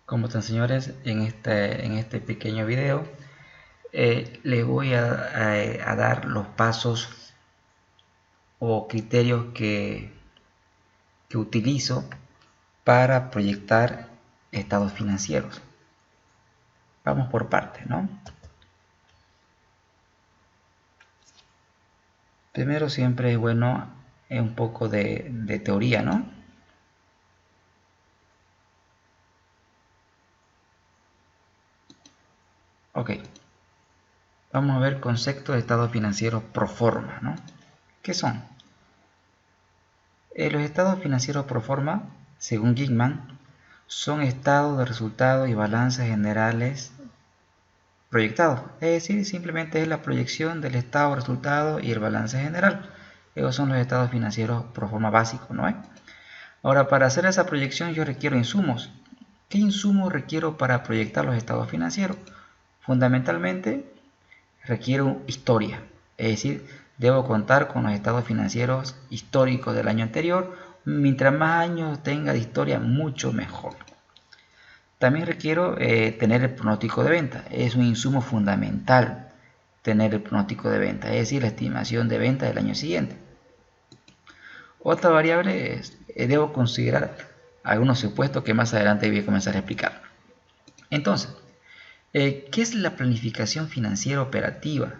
¿Cómo están, señores? En este pequeño video les voy a dar los pasos o criterios que utilizo para proyectar estados financieros. Vamos por partes, ¿no? Primero siempre es bueno un poco de teoría, ¿no? Ok, vamos a ver conceptos de estados financieros pro forma, ¿no? ¿Qué son? Los estados financieros pro forma, según Gigman, son estados de resultados y balances generales proyectados. Es decir, simplemente es la proyección del estado de resultado y el balance general. Esos son los estados financieros pro forma básicos, ¿no es? Ahora, para hacer esa proyección yo requiero insumos. ¿Qué insumos requiero para proyectar los estados financieros? Fundamentalmente requiero historia, es decir, debo contar con los estados financieros históricos del año anterior. Mientras más años tenga de historia, mucho mejor. También requiero tener el pronóstico de venta. Es un insumo fundamental tener el pronóstico de venta, es decir, la estimación de venta del año siguiente. Otra variable es, debo considerar algunos supuestos que más adelante voy a comenzar a explicar. Entonces, ¿qué es la planificación financiera operativa?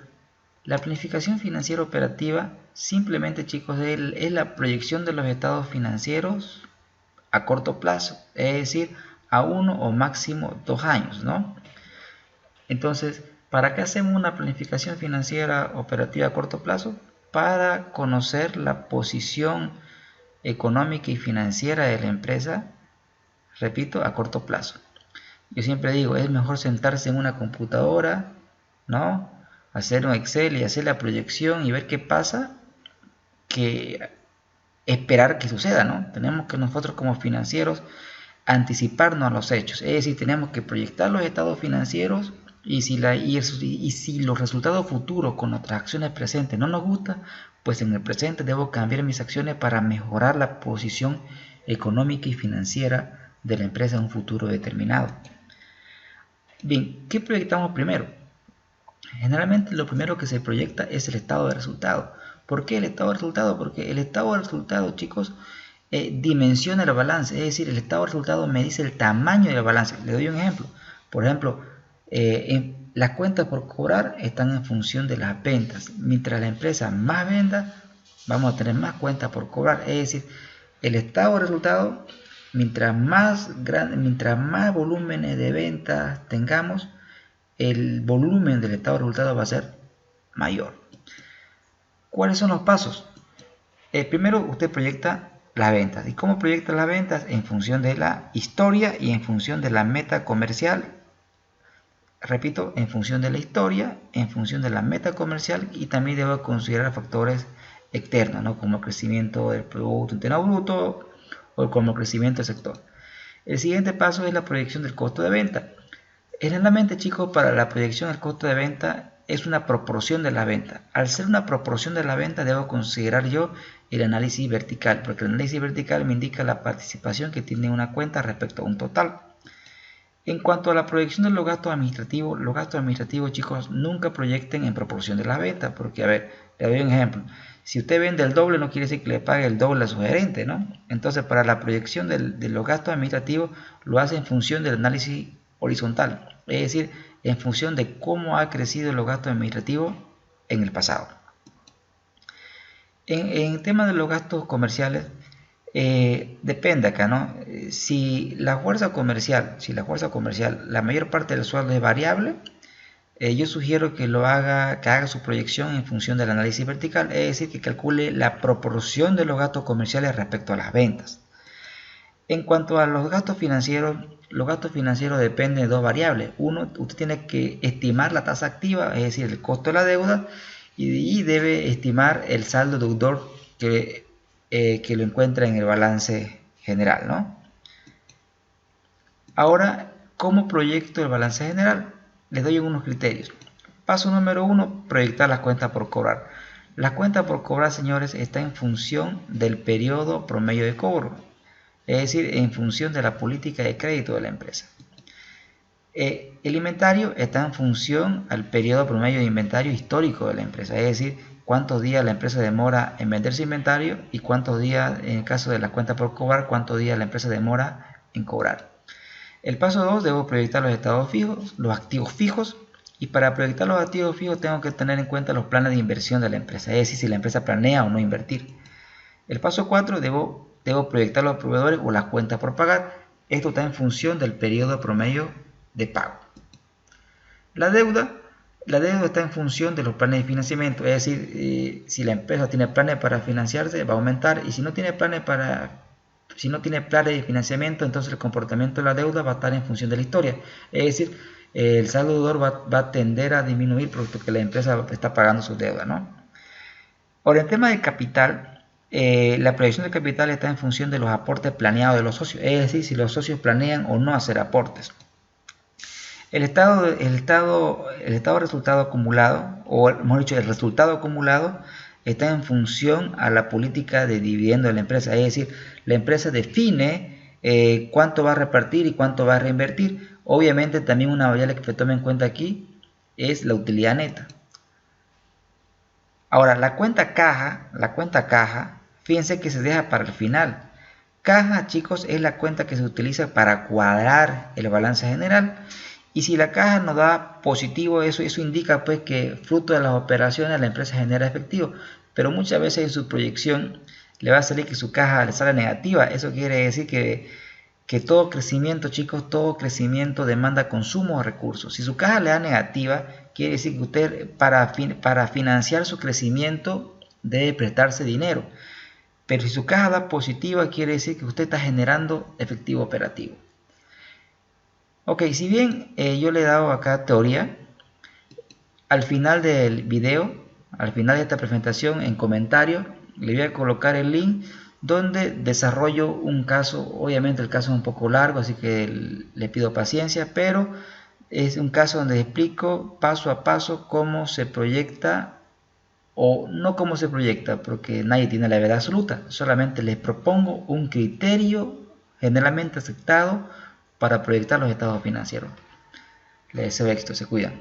La planificación financiera operativa simplemente, chicos, es la proyección de los estados financieros a corto plazo, es decir, a 1 o máximo 2 años, ¿no? Entonces, ¿para qué hacemos una planificación financiera operativa a corto plazo? Para conocer la posición económica y financiera de la empresa, repito, a corto plazo. Yo siempre digo, es mejor sentarse en una computadora, ¿no? Hacer un Excel y hacer la proyección y ver qué pasa, que esperar que suceda, ¿no? Tenemos que nosotros como financieros anticiparnos a los hechos, es decir, tenemos que proyectar los estados financieros y si los resultados futuros con nuestras acciones presentes no nos gustan, pues en el presente debo cambiar mis acciones para mejorar la posición económica y financiera de la empresa en un futuro determinado. Bien, ¿qué proyectamos primero? Generalmente lo primero que se proyecta es el estado de resultado. ¿Por qué el estado de resultado? Porque el estado de resultado, chicos, dimensiona el balance, es decir, el estado de resultado me dice el tamaño del balance. Le doy un ejemplo. Por ejemplo, las cuentas por cobrar están en función de las ventas. Mientras la empresa más venda, vamos a tener más cuentas por cobrar. Es decir, el estado de resultado, mientras más volúmenes de ventas tengamos, el volumen del estado de resultado va a ser mayor. ¿Cuáles son los pasos? Primero usted proyecta las ventas. ¿Y cómo proyecta las ventas? En función de la historia y en función de la meta comercial. Repito, en función de la historia, en función de la meta comercial, y también debo considerar factores externos, ¿no? Como el crecimiento del Producto Interno Bruto o como el crecimiento del sector. El siguiente paso es la proyección del costo de venta. Generalmente, chicos, para la proyección del costo de venta es una proporción de la venta. Al ser una proporción de la venta, debo considerar yo el análisis vertical, porque el análisis vertical me indica la participación que tiene una cuenta respecto a un total. En cuanto a la proyección de los gastos administrativos, chicos, nunca proyecten en proporción de la venta, porque, a ver, le doy un ejemplo. Si usted vende el doble, no quiere decir que le pague el doble a su gerente, ¿no? Entonces, para la proyección de los gastos administrativos, lo hace en función del análisis horizontal, es decir, en función de cómo ha crecido los gastos administrativos en el pasado. En el tema de los gastos comerciales, depende acá, ¿no? Si la fuerza comercial, la mayor parte del sueldo es variable, yo sugiero que haga su proyección en función del análisis vertical, es decir, que calcule la proporción de los gastos comerciales respecto a las ventas. En cuanto a los gastos financieros dependen de dos variables. Uno, usted tiene que estimar la tasa activa, es decir, el costo de la deuda, y debe estimar el saldo deudor que lo encuentra en el balance general, ¿no? Ahora, ¿cómo proyecto el balance general? Les doy unos criterios. Paso número 1, proyectar las cuentas por cobrar. Las cuentas por cobrar, señores, está en función del periodo promedio de cobro, es decir, en función de la política de crédito de la empresa. El inventario está en función al periodo promedio de inventario histórico de la empresa, es decir, cuántos días la empresa demora en vender su inventario y cuántos días, en el caso de la cuenta por cobrar, cuántos días la empresa demora en cobrar. El paso 2, debo proyectar los estados fijos, los activos fijos, y para proyectar los activos fijos tengo que tener en cuenta los planes de inversión de la empresa, es decir, si la empresa planea o no invertir. El paso 4, debo proyectar los proveedores o las cuentas por pagar. Esto está en función del periodo promedio de pago. La deuda está en función de los planes de financiamiento, es decir, si la empresa tiene planes para financiarse va a aumentar, y si no tiene planes de financiamiento, entonces el comportamiento de la deuda va a estar en función de la historia, es decir, el saldo deudor va a tender a disminuir porque la empresa está pagando su deuda, ¿no? Ahora, en tema de capital, la proyección de capital está en función de los aportes planeados de los socios, es decir, si los socios planean o no hacer aportes. El estado de resultado acumulado, o mejor dicho, el resultado acumulado está en función a la política de dividendo de la empresa, es decir, la empresa define cuánto va a repartir y cuánto va a reinvertir. Obviamente también una variable que se toma en cuenta aquí es la utilidad neta. Ahora, la cuenta caja, fíjense que se deja para el final. Caja, chicos, es la cuenta que se utiliza para cuadrar el balance general. Y si la caja nos da positivo, eso indica pues que fruto de las operaciones la empresa genera efectivo. Pero muchas veces en su proyección le va a salir que su caja le sale negativa. Eso quiere decir que todo crecimiento, chicos, todo crecimiento demanda consumo de recursos. Si su caja le da negativa, quiere decir que usted para financiar su crecimiento debe prestarse dinero. Pero si su caja da positiva, quiere decir que usted está generando efectivo operativo. Ok, si bien yo le he dado acá teoría, al final del video, al final de esta presentación, en comentarios, le voy a colocar el link donde desarrollo un caso. Obviamente el caso es un poco largo, así que le pido paciencia, pero es un caso donde explico paso a paso cómo se proyecta, o no cómo se proyecta, porque nadie tiene la verdad absoluta, solamente les propongo un criterio generalmente aceptado para proyectar los estados financieros. Les deseo éxito, se cuidan.